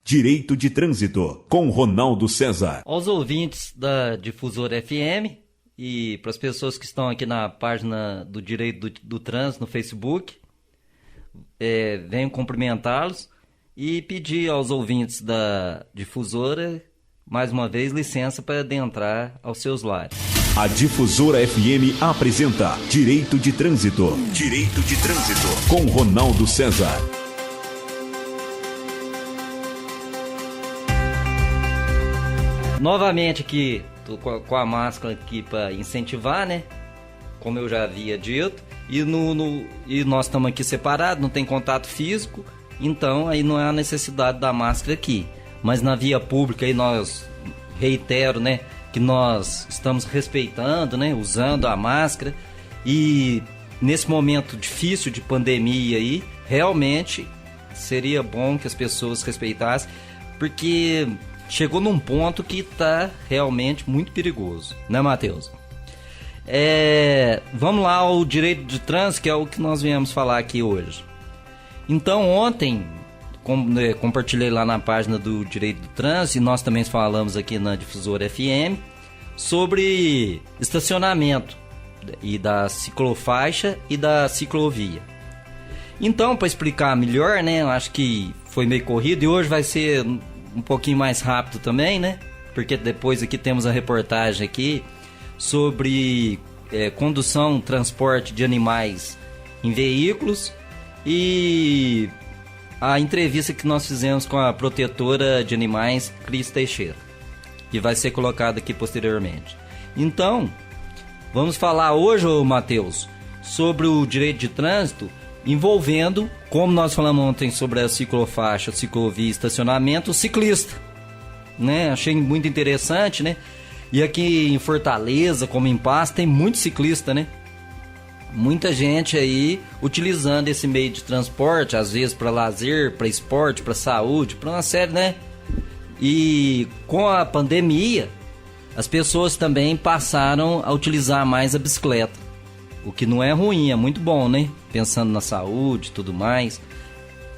Direito de Trânsito, com Ronaldo César. Aos ouvintes da Difusora FM e para as pessoas que estão aqui na página do Direito do Trânsito no Facebook, venho cumprimentá-los e pedir aos ouvintes da Difusora, mais uma vez, licença para adentrar aos seus lares. A Difusora FM apresenta Direito de Trânsito. Direito de Trânsito, com Ronaldo César. Novamente aqui, tô com a máscara aqui para incentivar, né? Como eu já havia dito. E nós estamos aqui separados, não tem contato físico. Então aí não há necessidade da máscara aqui. Mas na via pública aí nós, reitero, né? Que nós estamos respeitando, né? Usando a máscara. E nesse momento difícil de pandemia aí, realmente seria bom que as pessoas respeitassem. Porque chegou num ponto que está realmente muito perigoso, né, Matheus? Vamos lá ao direito de trânsito, que é o que nós viemos falar aqui hoje. Então, ontem, compartilhei lá na página do Direito do Trânsito, e nós também falamos aqui na Difusora FM, sobre estacionamento e da ciclofaixa e da ciclovia. Então, para explicar melhor, né, eu acho que foi meio corrido, e hoje vai ser um pouquinho mais rápido também, né? Porque depois aqui temos a reportagem aqui sobre condução, transporte de animais em veículos e a entrevista que nós fizemos com a protetora de animais, Cris Teixeira, que vai ser colocada aqui posteriormente. Então, vamos falar hoje, Matheus, sobre o direito de trânsito envolvendo, como nós falamos ontem sobre a ciclofaixa, ciclovia e estacionamento, o ciclista, né? Achei muito interessante, né? E aqui em Fortaleza, como em Paz, tem muito ciclista, né? Muita gente aí utilizando esse meio de transporte, às vezes para lazer, para esporte, para saúde, para uma série, né? E com a pandemia, as pessoas também passaram a utilizar mais a bicicleta. O que não é ruim, é muito bom, né? Pensando na saúde e tudo mais.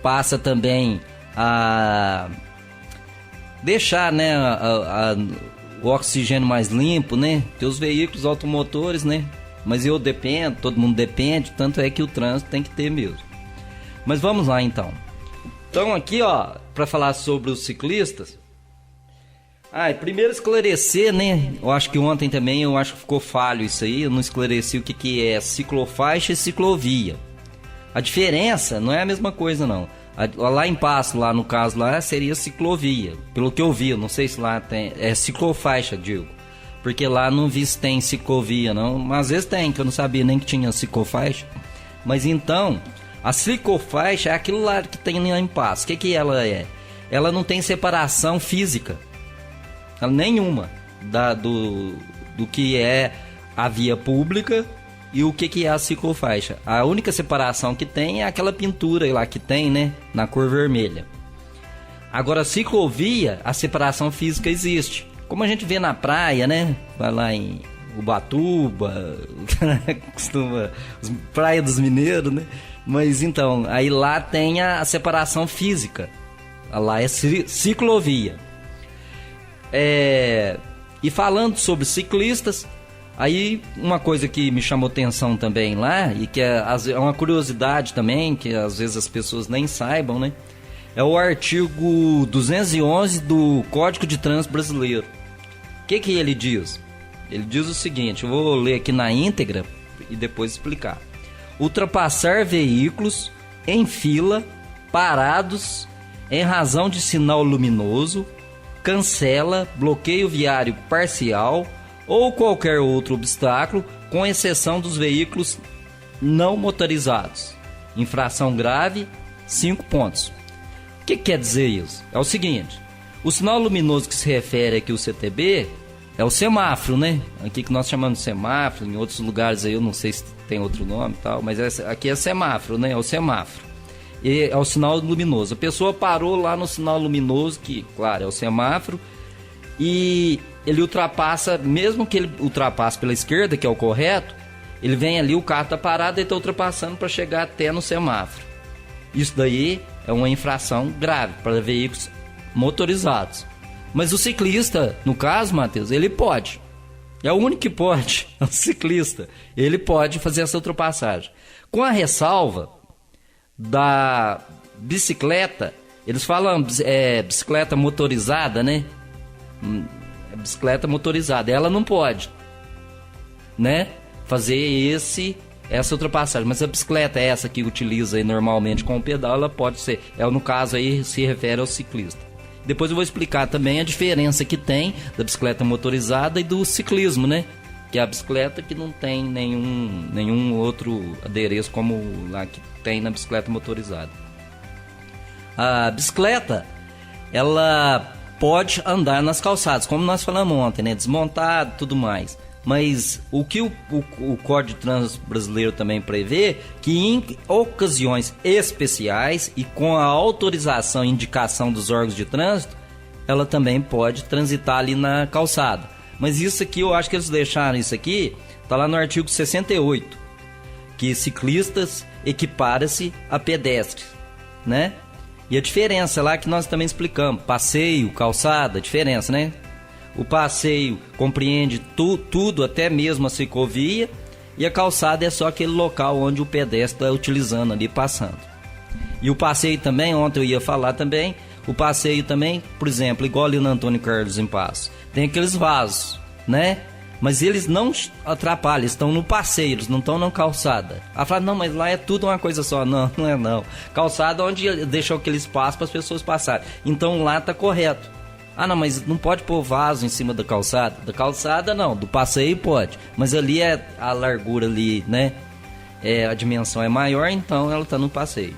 Passa também a deixar, né, o oxigênio mais limpo, né? Tem os veículos automotores, né? Mas eu dependo, todo mundo depende, tanto é que o trânsito tem que ter mesmo. Mas vamos lá então. Então aqui, ó, para falar sobre os ciclistas. Primeiro esclarecer, né? Eu acho que ontem também, que ficou falho isso aí. Eu não esclareci o que é ciclofaixa e ciclovia. A diferença não é a mesma coisa, não. Lá em Passo, lá no caso lá, seria ciclovia. Pelo que eu vi, eu não sei se lá tem... É ciclofaixa, digo. Porque lá não vi se tem ciclovia, não. Mas às vezes tem, que eu não sabia nem que tinha ciclofaixa. Mas então, a ciclofaixa é aquilo lá que tem lá em Passo. O que ela é? Ela não tem separação física nenhuma do que é a via pública e o que é a ciclofaixa. A única separação que tem é aquela pintura lá que tem, né, na cor vermelha. Agora a ciclovia, a separação física existe, como a gente vê na praia, né? Vai lá em Ubatuba, praia dos mineiros, né? Mas então, aí lá tem a separação física, lá é ciclovia. E falando sobre ciclistas, aí uma coisa que me chamou atenção também lá, e que é uma curiosidade também, que às vezes as pessoas nem saibam, né? É o artigo 211 do Código de Trânsito Brasileiro. O que ele diz? Ele diz o seguinte, eu vou ler aqui na íntegra e depois explicar. Ultrapassar veículos em fila, parados, em razão de sinal luminoso, cancela, bloqueio viário parcial ou qualquer outro obstáculo, com exceção dos veículos não motorizados. Infração grave, 5 pontos. O que quer dizer isso? É o seguinte, o sinal luminoso que se refere aqui ao CTB é o semáforo, né? Aqui que nós chamamos de semáforo, em outros lugares aí eu não sei se tem outro nome e tal, mas aqui é semáforo, né? É o semáforo. E é o sinal luminoso. A pessoa parou lá no sinal luminoso, que, claro, é o semáforo, e ele ultrapassa, mesmo que ele ultrapasse pela esquerda, que é o correto, ele vem ali, o carro está parado e está ultrapassando para chegar até no semáforo. Isso daí é uma infração grave para veículos motorizados. Mas o ciclista, no caso, Matheus, ele pode. É o único que pode, o ciclista. Ele pode fazer essa ultrapassagem. Com a ressalva da bicicleta, eles falam bicicleta motorizada, né? Bicicleta motorizada, ela não pode, né? Fazer essa ultrapassagem. Mas a bicicleta essa que utiliza aí normalmente com o pedal, ela pode ser. No caso aí se refere ao ciclista. Depois eu vou explicar também a diferença que tem da bicicleta motorizada e do ciclismo, né? Que é a bicicleta que não tem nenhum outro adereço como lá que tem na bicicleta motorizada. A bicicleta, ela pode andar nas calçadas, como nós falamos ontem, né? Desmontado e tudo mais. Mas o que o Código de Trânsito brasileiro também prevê, que em ocasiões especiais e com a autorização e indicação dos órgãos de trânsito, ela também pode transitar ali na calçada. Mas isso aqui, eu acho que eles deixaram isso aqui, está lá no artigo 68, que ciclistas equiparam-se a pedestres, né? E a diferença lá que nós também explicamos, passeio, calçada, diferença, né? O passeio compreende tudo, até mesmo a ciclovia, e a calçada é só aquele local onde o pedestre está utilizando ali, passando. E o passeio também, ontem eu ia falar também, o passeio também, por exemplo, igual ali no Antônio Carlos em Passo, tem aqueles vasos, né? Mas eles não atrapalham, eles estão no passeio, eles não estão na calçada. Ela fala, não, mas lá é tudo uma coisa só. Não, não é não. Calçada onde deixou aquele espaço para as pessoas passarem. Então lá está correto. Ah, não, mas não pode pôr vaso em cima da calçada? Da calçada não, do passeio pode. Mas ali é a largura ali, né? A dimensão é maior, então ela está no passeio.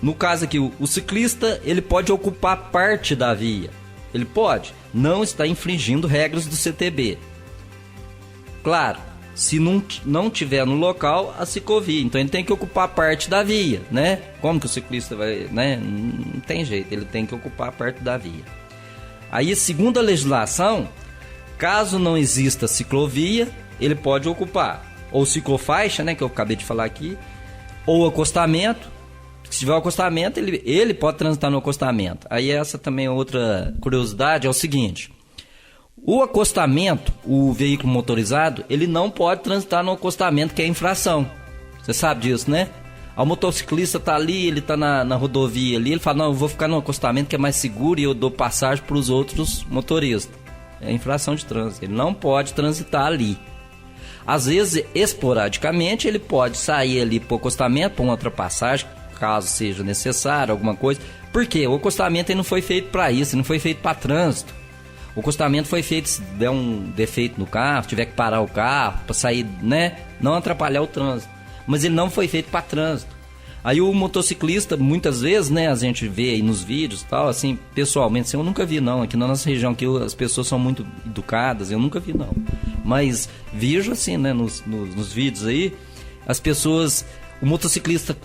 No caso aqui, o ciclista, ele pode ocupar parte da via. Ele pode. Não está infringindo regras do CTB. Claro, se não tiver no local a ciclovia, então ele tem que ocupar parte da via, né? Como que o ciclista vai, né? Não tem jeito, ele tem que ocupar parte da via. Aí, segundo a legislação, caso não exista ciclovia, ele pode ocupar ou ciclofaixa, né, que eu acabei de falar aqui, ou acostamento. Se tiver o acostamento, ele pode transitar no acostamento. Aí essa também é outra curiosidade, é o seguinte: o acostamento, o veículo motorizado, ele não pode transitar no acostamento, que é infração. Você sabe disso, né? O motociclista está ali, ele está na rodovia ali, ele fala, não, eu vou ficar no acostamento que é mais seguro e eu dou passagem para os outros motoristas. É infração de trânsito, ele não pode transitar ali. Às vezes, esporadicamente, ele pode sair ali para o acostamento, para uma ultrapassagem, caso seja necessário, alguma coisa. Por quê? O acostamento ele não foi feito para isso, não foi feito para trânsito. O acostamento foi feito se der um defeito no carro, tiver que parar o carro para sair, né? Não atrapalhar o trânsito. Mas ele não foi feito para trânsito. Aí o motociclista, muitas vezes, né, a gente vê aí nos vídeos e tal, assim, pessoalmente, assim, eu nunca vi não. Aqui na nossa região aqui as pessoas são muito educadas, eu nunca vi não. Mas vejo assim, né, nos vídeos aí, as pessoas, o motociclista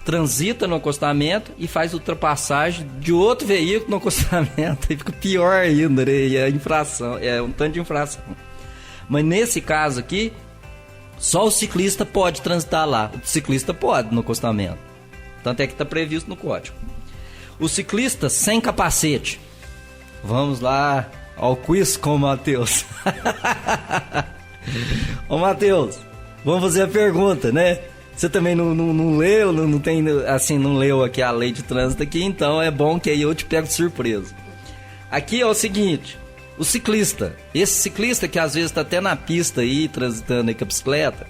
transita no acostamento e faz ultrapassagem de outro veículo no acostamento. E fica pior ainda, né? E é infração, é um tanto de infração. Mas nesse caso aqui, só o ciclista pode transitar lá. O ciclista pode no acostamento. Tanto é que está previsto no código. O ciclista sem capacete. Vamos lá ao quiz com o Matheus. Ô Matheus, vamos fazer a pergunta, né? Você também não leu, não tem, assim, não leu aqui a lei de trânsito aqui, então é bom que aí eu te pego de surpresa. Aqui é o seguinte, o ciclista, esse ciclista que às vezes está até na pista aí, transitando aí com a bicicleta,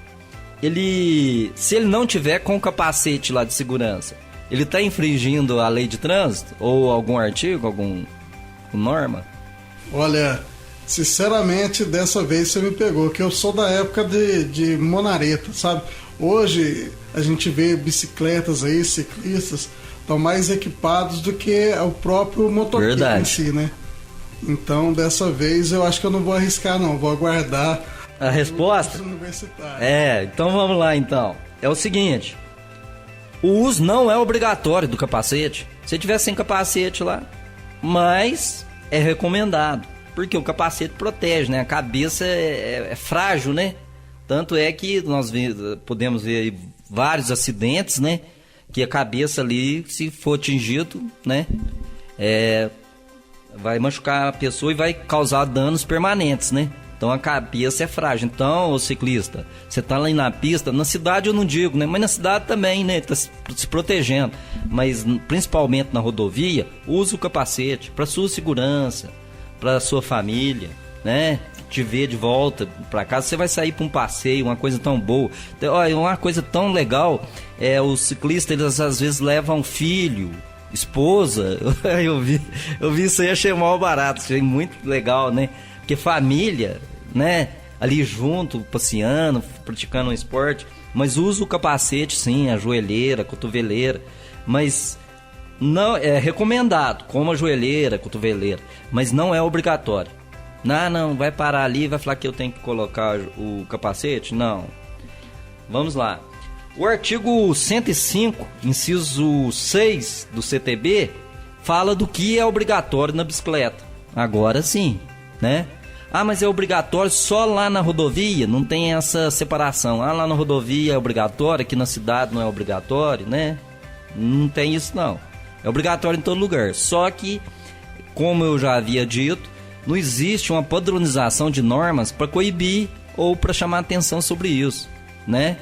se ele não tiver com o capacete lá de segurança, ele está infringindo a lei de trânsito? Ou algum artigo, alguma norma? Olha, sinceramente, dessa vez você me pegou, que eu sou da época de monareta, sabe? Hoje a gente vê bicicletas aí, ciclistas, estão mais equipados do que o próprio motoqueiro em si, né? Então, dessa vez, eu acho que eu não vou arriscar, não. Vou aguardar a resposta. Então vamos lá, então. É o seguinte: o uso não é obrigatório do capacete. Se tiver sem capacete lá, mas é recomendado, porque o capacete protege, né? A cabeça é frágil, né? Tanto é que nós podemos ver aí vários acidentes, né? que a cabeça ali, se for atingido, né, vai machucar a pessoa e vai causar danos permanentes, né? Então a cabeça é frágil. Então, ô ciclista, você tá lá na pista, na cidade eu não digo, né? Mas na cidade também, né? Tá se protegendo. Mas principalmente na rodovia, use o capacete para sua segurança, para sua família, né? Te ver de volta para casa, você vai sair para um passeio, uma coisa tão boa. Então, olha, uma coisa tão legal, os ciclistas, eles às vezes levam filho, esposa. Eu vi isso aí, achei mal barato, achei muito legal, né? Porque família, né, ali junto, passeando, praticando um esporte, mas usa o capacete sim, a joelheira, a cotoveleira, mas não é recomendado, como a joelheira, a cotoveleira, mas não é obrigatório. Não, vai parar ali e vai falar que eu tenho que colocar o capacete? Não. Vamos lá. O artigo 105, inciso 6 do CTB, fala do que é obrigatório na bicicleta. Agora sim, né? Mas é obrigatório só lá na rodovia? Não tem essa separação. Lá na rodovia é obrigatório, aqui na cidade não é obrigatório, né? Não tem isso não. É obrigatório em todo lugar. Só que, como eu já havia dito, não existe uma padronização de normas para coibir ou para chamar atenção sobre isso, né?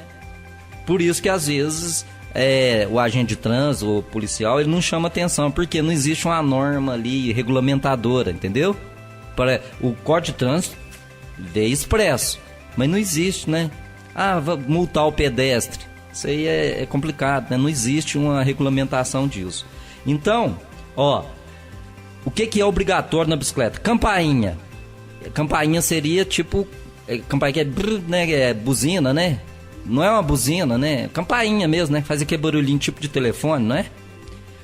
Por isso que às vezes o agente de trânsito ou policial, ele não chama atenção, porque não existe uma norma ali regulamentadora, entendeu? Para o Código de Trânsito vê expresso, mas não existe, né? Vai multar o pedestre, isso aí é complicado, né? Não existe uma regulamentação disso. Então, o que é obrigatório na bicicleta? Campainha. Campainha seria tipo, campainha que né? É buzina, né? Não é uma buzina, né? Campainha mesmo, né? Faz aquele barulhinho tipo de telefone, não é?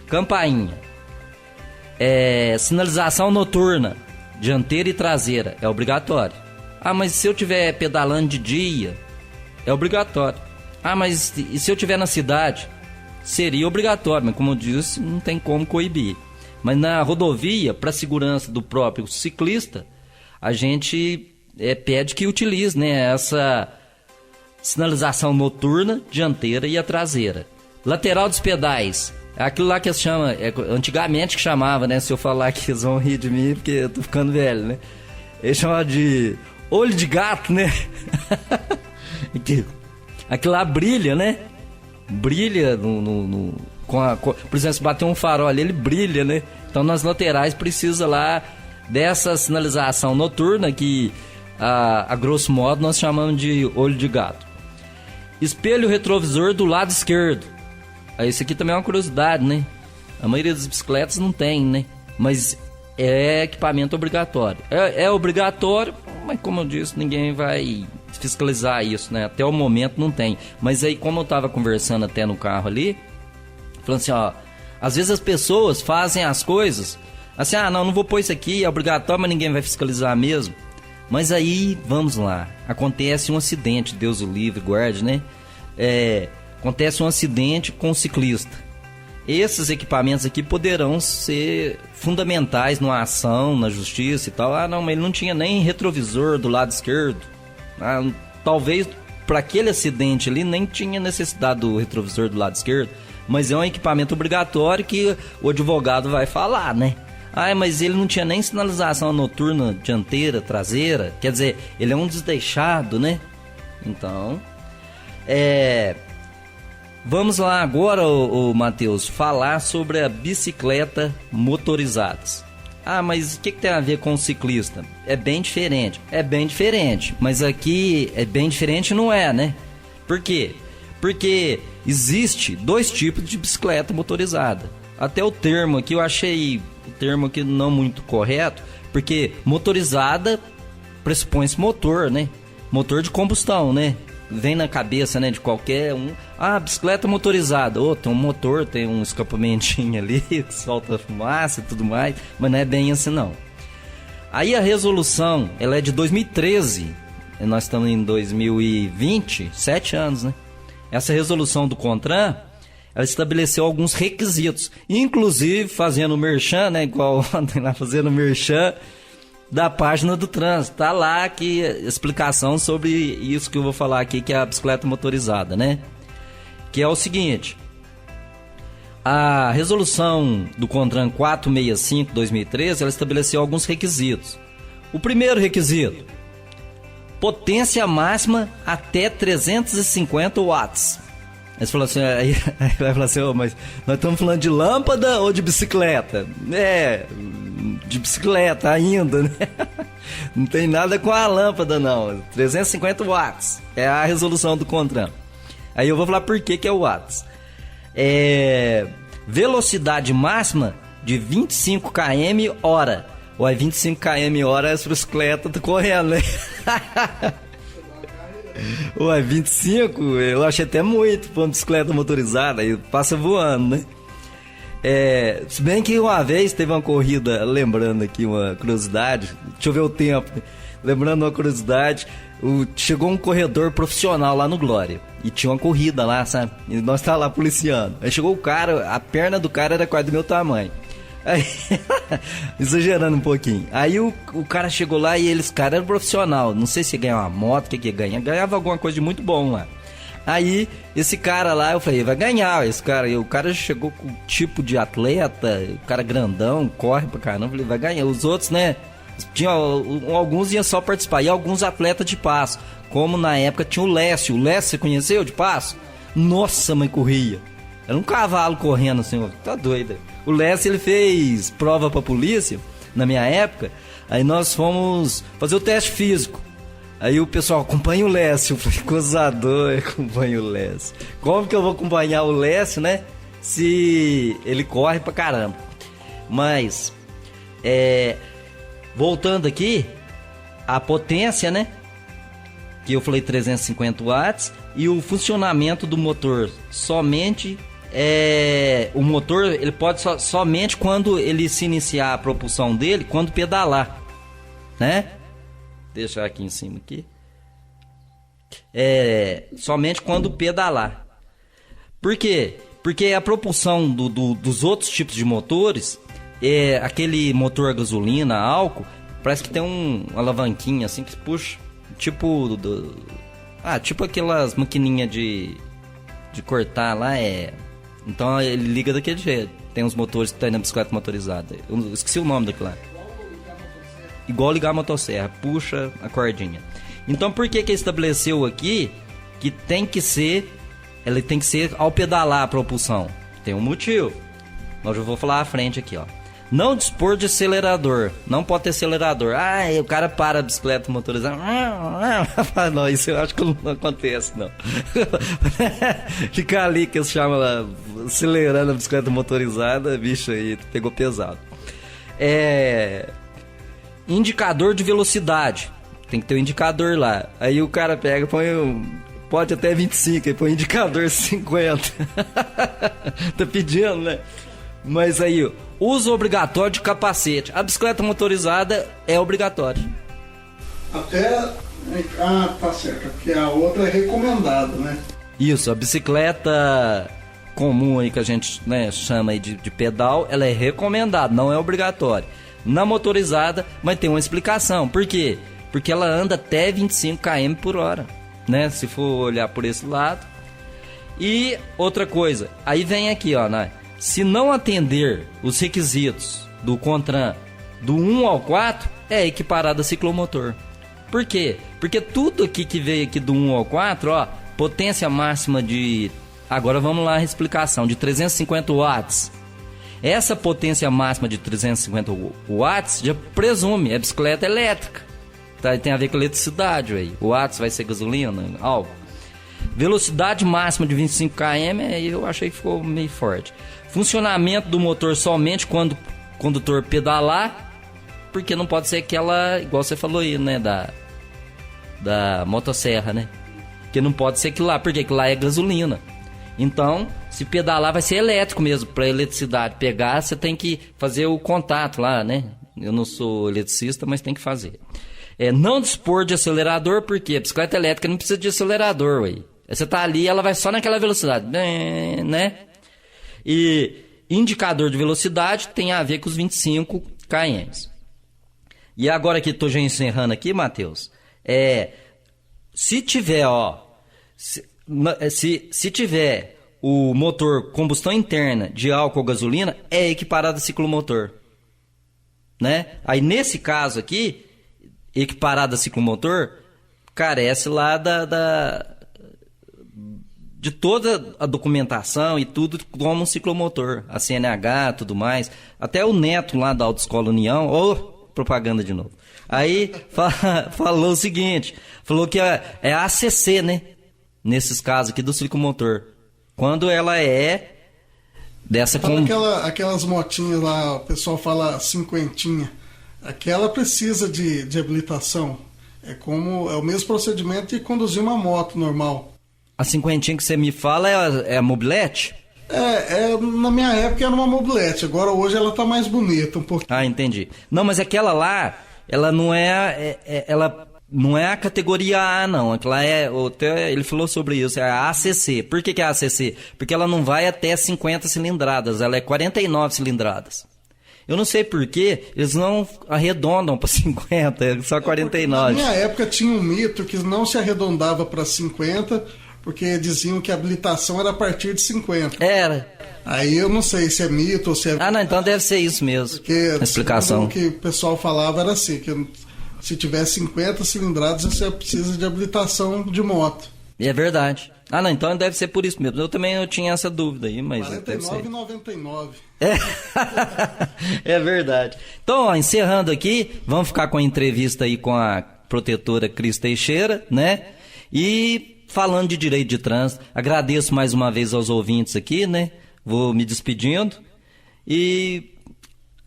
Campainha. Sinalização noturna, dianteira e traseira, é obrigatório. Mas se eu estiver pedalando de dia, é obrigatório. Mas e se eu estiver na cidade? Seria obrigatório, mas como eu disse, não tem como coibir. Mas na rodovia, para a segurança do próprio ciclista, a gente pede que utilize, né, essa sinalização noturna, dianteira e a traseira. Lateral dos pedais, é aquilo lá que se chama, antigamente que chamava, né? Se eu falar aqui, eles vão rir de mim porque eu tô ficando velho, né? Eles chamavam de olho de gato, né? Aquilo lá brilha, né? Brilha por exemplo, se bater um farol ali, ele brilha, né? Então nas laterais precisa lá dessa sinalização noturna que a grosso modo nós chamamos de olho de gato. Espelho retrovisor do lado esquerdo. Isso aqui também é uma curiosidade, né? A maioria das bicicletas não tem, né? Mas é equipamento obrigatório. É obrigatório, mas como eu disse, ninguém vai fiscalizar isso, né? Até o momento não tem. Mas aí, como eu tava conversando até no carro ali, falando assim, às vezes as pessoas fazem as coisas assim, não vou pôr isso aqui, é obrigatório, mas ninguém vai fiscalizar mesmo. Mas aí, vamos lá, acontece um acidente, Deus o livre, guarde, né? Acontece um acidente com o ciclista. Esses equipamentos aqui poderão ser fundamentais numa ação, na justiça e tal. Mas ele não tinha nem retrovisor do lado esquerdo. Talvez para aquele acidente ali nem tinha necessidade do retrovisor do lado esquerdo. Mas é um equipamento obrigatório que o advogado vai falar, né? Mas ele não tinha nem sinalização noturna dianteira, traseira. Quer dizer, ele é um desleixado, né? Então, vamos lá agora, o Matheus, falar sobre a bicicleta motorizadas. Mas o que tem a ver com o ciclista? É bem diferente. É bem diferente, mas aqui é bem diferente, não é, né? Por quê? Porque existe dois tipos de bicicleta motorizada. Até o termo aqui eu achei o termo aqui não muito correto, porque motorizada pressupõe-se motor, né? Motor de combustão, né? Vem na cabeça, né, de qualquer um. Bicicleta motorizada. Tem um motor, tem um escapamentinho ali que solta fumaça e tudo mais, mas não é bem assim não. Aí a resolução, ela é de 2013, e nós estamos em 2020, 7 anos, né? Essa resolução do CONTRAN, ela estabeleceu alguns requisitos, inclusive fazendo merchan, né, igual ontem lá fazendo merchan da página do trânsito. Tá lá aqui explicação sobre isso que eu vou falar aqui, que é a bicicleta motorizada, né? Que é o seguinte: A resolução do CONTRAN 465/2013, ela estabeleceu alguns requisitos. O primeiro requisito: potência máxima até 350 watts. Aí você falou assim, aí vai falar assim, mas nós estamos falando de lâmpada ou de bicicleta? De bicicleta ainda, né? Não tem nada com a lâmpada, não. 350 watts é a resolução do CONTRAN. Aí eu vou falar por que é o watts. Velocidade máxima de 25 km hora. Ué, 25 km hora as bicicletas estão correndo, né? Ué, 25 eu achei até muito pra uma bicicleta motorizada, aí passa voando, né? Se bem que uma vez teve uma corrida, lembrando aqui uma curiosidade, deixa eu ver o tempo, né? Lembrando uma curiosidade, chegou um corredor profissional lá no Glória, e tinha uma corrida lá, sabe? E nós tava lá policiando. Aí chegou o cara, a perna do cara era quase do meu tamanho. Aí, exagerando um pouquinho. Aí o cara chegou lá e esse cara era profissional. Não sei se ia ganhar uma moto, o que ia ganhar. Ganhava alguma coisa de muito bom lá. Aí esse cara lá, eu falei, vai ganhar esse cara. E o cara chegou com o tipo de atleta, o cara grandão, corre pra caramba. Eu falei, vai ganhar. Os outros, né? Alguns iam só participar. E alguns atletas de passo. Como na época tinha o Lécio. O Lécio, você conheceu de passo? Nossa, mãe, corria. Era um cavalo correndo assim, tá doido. O Lécio, ele fez prova pra polícia, na minha época. Aí nós fomos fazer o teste físico. Aí o pessoal, acompanha o Lécio. Eu falei, gozador, acompanha o Lécio. Como que eu vou acompanhar o Lécio, né? Se ele corre pra caramba. Mas, voltando aqui, a potência, né? Que eu falei 350 watts. E o funcionamento do motor somente... o motor ele pode somente quando ele se iniciar a propulsão dele, quando pedalar, né? Deixar aqui em cima aqui. Somente quando pedalar. Por quê? Porque a propulsão dos outros tipos de motores, aquele motor a gasolina, álcool, parece que tem uma alavanquinha assim que puxa, tipo tipo aquelas maquininhas de cortar lá, Então ele liga daquele jeito. Tem uns motores que tem na bicicleta motorizada. Eu esqueci o nome daquilo lá. Igual ligar a motosserra. Puxa a cordinha. Então por que estabeleceu aqui que tem que ser... Ele tem que ser ao pedalar a propulsão? Tem um motivo. Nós já vou falar à frente aqui, ó. Não dispor de acelerador. Não pode ter acelerador. O cara para a bicicleta motorizada. Não, isso eu acho que não acontece, não. Ficar ali, que eles chamam lá, acelerando a bicicleta motorizada, bicho, aí pegou pesado. Indicador de velocidade. Tem que ter um indicador lá. Aí o cara pega, põe pode até 25, aí põe indicador 50. Tá pedindo, né? Mas aí, uso obrigatório de capacete. A bicicleta motorizada é obrigatória. Tá certo, porque a outra é recomendada, né? Isso, a bicicleta comum aí que a gente, né, chama aí de pedal, ela é recomendada, não é obrigatória. Na motorizada, mas tem uma explicação. Por quê? Porque ela anda até 25 km por hora, né? Se for olhar por esse lado. E outra coisa, aí vem aqui, ó, né? Se não atender os requisitos do CONTRAN do 1 ao 4, é equiparado a ciclomotor. Por quê? Porque tudo aqui que veio aqui do 1 ao 4, ó, potência máxima de... Agora vamos lá a explicação, de 350 watts. Essa potência máxima de 350 watts já presume, é bicicleta elétrica. Tá? Tem a ver com eletricidade aí. O watts vai ser gasolina, algo. Velocidade máxima de 25 km, eu achei que ficou meio forte. Funcionamento do motor somente quando o condutor pedalar, porque não pode ser aquela, igual você falou aí, né, da motosserra, né? Que não pode ser aquilo lá, porque aquilo lá é gasolina. Então, se pedalar vai ser elétrico mesmo, para eletricidade pegar, você tem que fazer o contato lá, né? Eu não sou eletricista, mas tem que fazer. Não dispor de acelerador, porque a bicicleta elétrica não precisa de acelerador, ué. Você tá ali, ela vai só naquela velocidade, né? E indicador de velocidade tem a ver com os 25 km. E agora que tô já encerrando aqui, Matheus, se tiver, ó, se tiver o motor combustão interna de álcool ou gasolina é equiparado a ciclomotor, né? Aí nesse caso aqui, equiparado a ciclomotor, carece lá de toda a documentação e tudo como um ciclomotor, a CNH, tudo mais. Até o Neto lá da Autoescola União, propaganda de novo. Aí falou o seguinte, falou que é a ACC, né? Nesses casos aqui do ciclomotor. Quando ela é dessa... Aquelas motinhas lá, o pessoal fala cinquentinha. Aquela precisa de habilitação. É o mesmo procedimento de conduzir uma moto normal. A cinquentinha que você me fala é a mobilete? Na minha época era uma mobilete, agora hoje ela tá mais bonita um pouquinho. Ah, entendi. Não, mas aquela lá, ela não ela não é a categoria A, não. Aquela ele falou sobre isso, é a ACC. Por que é a ACC? Porque ela não vai até 50 cilindradas, ela é 49 cilindradas. Eu não sei por que eles não arredondam para 50, é só 49. Na minha época tinha um mito que não se arredondava para 50, porque diziam que a habilitação era a partir de 50. Era. Aí eu não sei se é mito ou se é... não, então deve ser isso mesmo. Porque a explicação. O que o pessoal falava era assim, que se tiver 50 cilindradas você precisa de habilitação de moto. E é verdade. Não, então deve ser por isso mesmo. Eu tinha essa dúvida aí, mas... 49,99. É verdade. Então, encerrando aqui, vamos ficar com a entrevista aí com a protetora Cris Teixeira, né? E falando de direito de trânsito, agradeço mais uma vez aos ouvintes aqui, né? Vou me despedindo e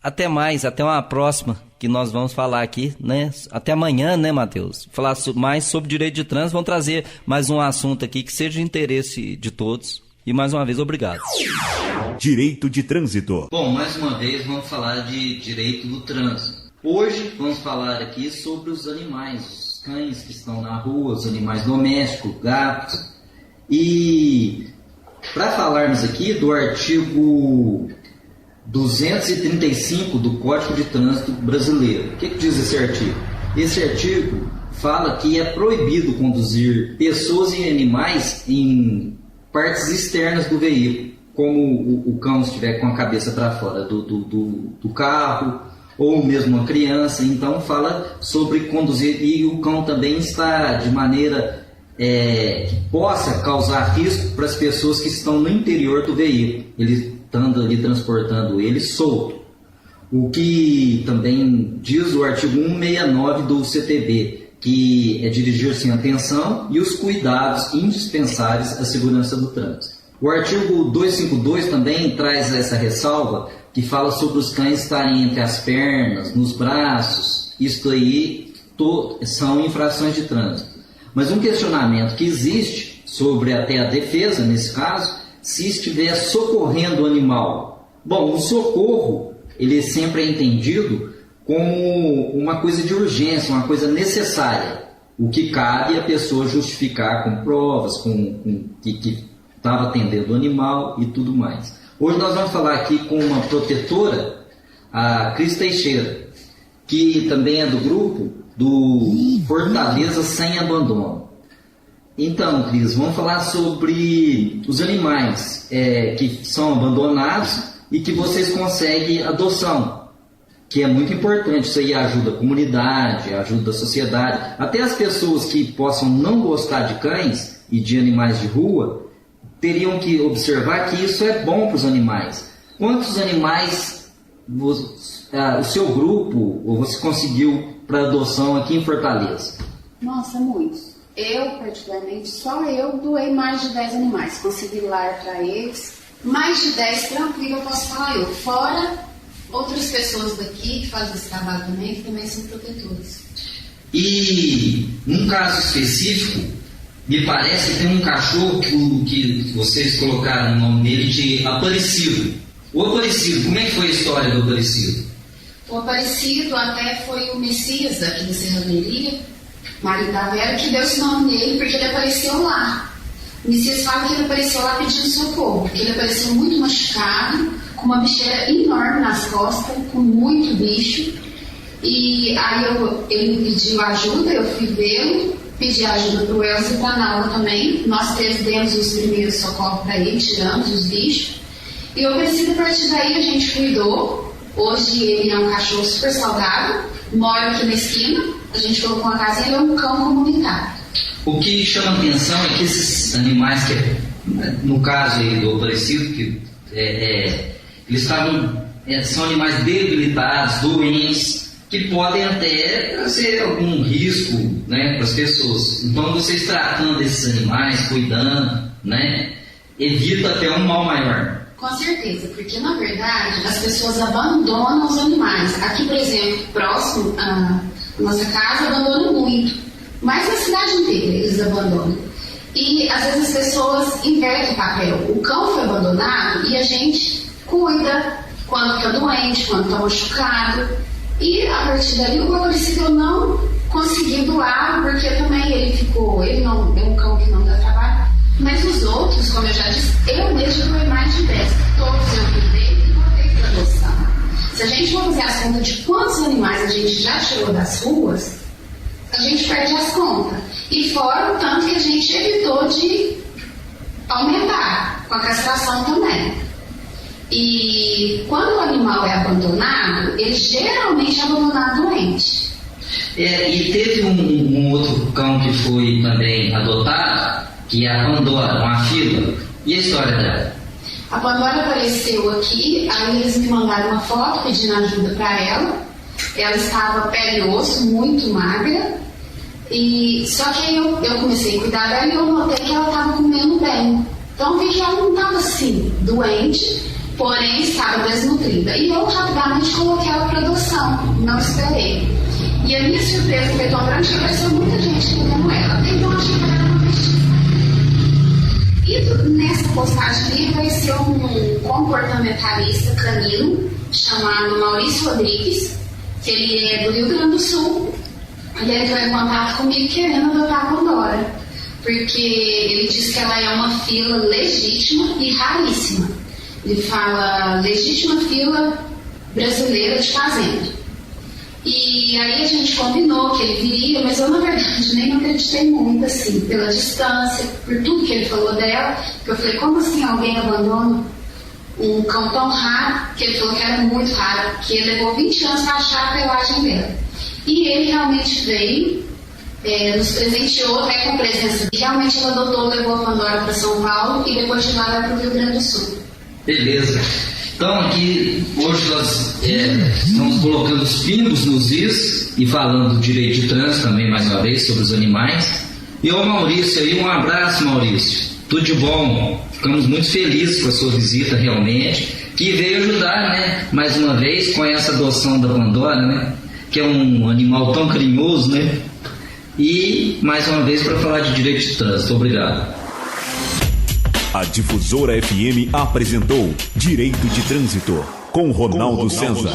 até mais, até uma próxima que nós vamos falar aqui, né? Até amanhã, né, Matheus? Falar mais sobre direito de trânsito, vamos trazer mais um assunto aqui que seja de interesse de todos. E mais uma vez, obrigado. Direito de trânsito. Bom, mais uma vez vamos falar de direito do trânsito. Hoje vamos falar aqui sobre os animais, os cães que estão na rua, os animais domésticos, gatos. E para falarmos aqui do artigo 235 do Código de Trânsito Brasileiro. O que diz esse artigo? Esse artigo fala que é proibido conduzir pessoas e animais em partes externas do veículo, como o cão estiver com a cabeça para fora do carro, ou mesmo uma criança. Então fala sobre conduzir, e o cão também está de maneira que possa causar risco para as pessoas que estão no interior do veículo, ele estando ali transportando ele solto. O que também diz o artigo 169 do CTB, que é dirigir sem atenção e os cuidados indispensáveis à segurança do trânsito. O artigo 252 também traz essa ressalva, que fala sobre os cães estarem entre as pernas, nos braços. Isto aí são infrações de trânsito. Mas um questionamento que existe sobre até a defesa, nesse caso, se estiver socorrendo o animal. Bom, o socorro, ele sempre é entendido como uma coisa de urgência, uma coisa necessária, o que cabe a pessoa justificar com provas, com que estava atendendo o animal e tudo mais. Hoje nós vamos falar aqui com uma protetora, a Cris Teixeira, que também é do grupo do Fortaleza Sem Abandono. Então, Cris, vamos falar sobre os animais que são abandonados e que vocês conseguem adoção, que é muito importante. Isso aí ajuda a comunidade, ajuda a sociedade. Até as pessoas que possam não gostar de cães e de animais de rua teriam que observar que isso é bom para os animais. Quantos animais o seu grupo ou você conseguiu para adoção aqui em Fortaleza? Nossa, muitos. Eu, particularmente, só eu doei mais de 10 animais. Consegui lar para eles. Mais de 10, tranquilo, eu posso falar eu. Fora outras pessoas daqui que fazem esse trabalho também, que também são protetores. E, num caso específico, me parece que tem um cachorro que vocês colocaram o nome dele de Aparecido. O Aparecido, como é que foi a história do Aparecido? O Aparecido até foi o Messias aqui da Serraneria, Mário da Vera, que deu esse nome nele porque ele apareceu lá. O Messias fala que ele apareceu lá pedindo socorro, porque ele apareceu muito machucado, com uma bicheira enorme nas costas, com muito bicho. E aí ele me pediu ajuda, eu fui vê-lo, pedi ajuda para o Elzo e para a Naula também. Nós três demos os primeiros socorros para ele, tiramos os bichos. E o Aparecido, a partir daí, a gente cuidou. Hoje ele é um cachorro super saudável, mora aqui na esquina, a gente colocou uma casa e ele é um cão comunitário. O que chama atenção é que esses animais, que no caso aí do Aparecido, que eles são animais debilitados, doentes, que podem até trazer algum risco, né, para as pessoas. Então, vocês tratando desses animais, cuidando, né, evita até um mal maior. Com certeza, porque na verdade as pessoas abandonam os animais. Aqui, por exemplo, próximo à nossa casa, abandonam muito. Mas na cidade inteira eles abandonam. E às vezes as pessoas invertem o papel. O cão foi abandonado e a gente cuida quando está doente, quando está machucado. E a partir dali o Aparecido eu não consegui doar, porque também ele não é um cão que não dá trabalho. Mas os outros, como eu já disse, eu mesmo fui mais de 10. Todos eu cuidei e botei para adoção. Se a gente for fazer as contas de quantos animais a gente já tirou das ruas, a gente perde as contas. E fora o tanto que a gente evitou de aumentar, com a castração também. E quando o animal é abandonado, ele geralmente é abandonado doente. E teve um outro cão que foi também adotado, que é a Pandora, uma fila. E a história dela? A Pandora apareceu aqui, aí eles me mandaram uma foto pedindo ajuda para ela. Ela estava pele e osso, muito magra. E só que aí eu comecei a cuidar dela e eu notei que ela estava comendo bem. Então vi que ela não estava assim, doente, porém estava desnutrida. E eu rapidamente coloquei ela para adoção, não esperei. E a minha surpresa foi tão grande que apareceu muita gente querendo ela. Então eu achei que ela era uma vestida. E nessa postagem ali apareceu um comportamentalista canino chamado Maurício Rodrigues, que ele é do Rio Grande do Sul. E ele entrou em contato comigo querendo adotar a Pandora, porque ele diz que ela é uma fila legítima e raríssima. Ele fala legítima fila brasileira de fazenda. E aí a gente combinou que ele viria, mas eu na verdade nem acreditei muito assim, pela distância, por tudo que ele falou dela, que eu falei, como assim alguém abandona um cão tão raro, que ele falou que era muito raro, que ele levou 20 anos para achar a pelagem dela. E ele realmente veio, nos presenteou até com presença. Realmente ele adotou, levou a Pandora para São Paulo e depois de lá vai para o Rio Grande do Sul. Beleza. Então aqui, hoje nós estamos colocando os pingos nos is e falando do direito de trânsito também, mais uma vez, sobre os animais. E ao Maurício aí, um abraço, Maurício. Tudo de bom. Ficamos muito felizes com a sua visita, realmente, que veio ajudar, né, mais uma vez, com essa adoção da Pandora, né, que é um animal tão carinhoso, né, e mais uma vez para falar de direito de trânsito. Obrigado. A Difusora FM apresentou Direito de Trânsito com Ronaldo César.